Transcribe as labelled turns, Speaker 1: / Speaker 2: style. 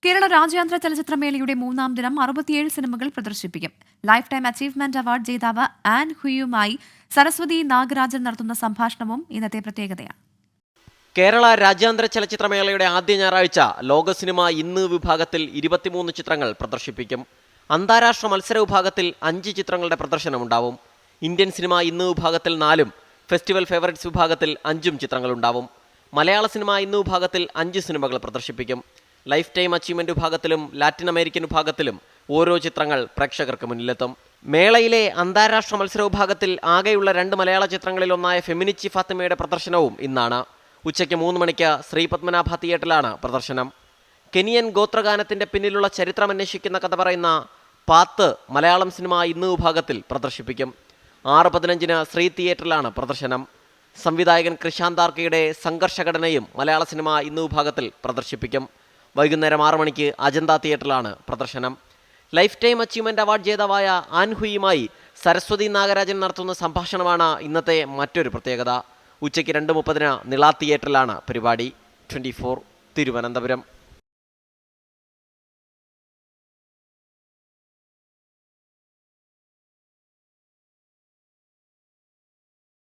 Speaker 1: കേരള രാജ്യാന്തര ചലച്ചിത്രമേളയുടെ 3-ാം ദിനം 67 സിനിമകൾ പ്രദർശിപ്പിക്കും. ലൈഫ് ടൈം അച്ചീവ്മെന്റ് അവാർഡ് ജേതാവ് ആൻ ഹുയുമായി സരസ്വതി നാഗരാജൻ നടത്തുന്ന സംഭാഷണവും ഇന്നത്തെ പ്രത്യേകതയാണ്.
Speaker 2: കേരള രാജ്യാന്തര ചലച്ചിത്രമേളയുടെ ആദ്യ ഞായറാഴ്ച ലോക സിനിമ ഇന്ന് വിഭാഗത്തിൽ 23 ചിത്രങ്ങൾ പ്രദർശിപ്പിക്കും. അന്താരാഷ്ട്ര മത്സര വിഭാഗത്തിൽ 5 ചിത്രങ്ങളുടെ പ്രദർശനമുണ്ടാവും. ഇന്ത്യൻ സിനിമ ഇന്ന് വിഭാഗത്തിൽ 4-ഉം ഫെസ്റ്റിവൽ ഫേവറേറ്റ്സ് വിഭാഗത്തിൽ 5 ചിത്രങ്ങളുണ്ടാവും. മലയാള സിനിമ ഇന്ന് വിഭാഗത്തിൽ 5 സിനിമകൾ പ്രദർശിപ്പിക്കും. ലൈഫ് ടൈം അച്ചീവ്മെന്റ് വിഭാഗത്തിലും ലാറ്റിൻ അമേരിക്കൻ വിഭാഗത്തിലും ഓരോ ചിത്രങ്ങൾ പ്രേക്ഷകർക്ക് മുന്നിലെത്തും. മേളയിലെ അന്താരാഷ്ട്ര മത്സര വിഭാഗത്തിൽ ആകെയുള്ള 2 മലയാള ചിത്രങ്ങളിലൊന്നായ ഫെമിനിച്ചി ഫാത്തിമയുടെ പ്രദർശനവും ഇന്നാണ്. ഉച്ചയ്ക്ക് 3 മണിക്ക് ശ്രീ പത്മനാഭ തിയേറ്ററിലാണ് പ്രദർശനം. കെനിയൻ ഗോത്രഗാനത്തിന്റെ പിന്നിലുള്ള ചരിത്രം അന്വേഷിക്കുന്ന കഥ പറയുന്ന പാത്ത് മലയാളം സിനിമ ഇന്ന് വിഭാഗത്തിൽ പ്രദർശിപ്പിക്കും. 6:15 ശ്രീ തിയേറ്ററിലാണ് പ്രദർശനം. സംവിധായകൻ കൃഷാന്താർക്കയുടെ സംഘർഷഘടനയും മലയാള സിനിമ ഇന്ന് വിഭാഗത്തിൽ പ്രദർശിപ്പിക്കും. വൈകുന്നേരം 6 മണിക്ക് അജന്ത തിയേറ്ററിലാണ് പ്രദർശനം. ലൈഫ് ടൈം അച്ചീവ്മെന്റ് അവാർഡ് ജേതാവായ ആൻ ഹുയുമായി സരസ്വതി നാഗരാജൻ നടത്തുന്ന സംഭാഷണമാണ് ഇന്നത്തെ മറ്റൊരു പ്രത്യേകത. ഉച്ചയ്ക്ക് 2:30 നിള തിയേറ്ററിലാണ് പരിപാടി. 24 തിരുവനന്തപുരം.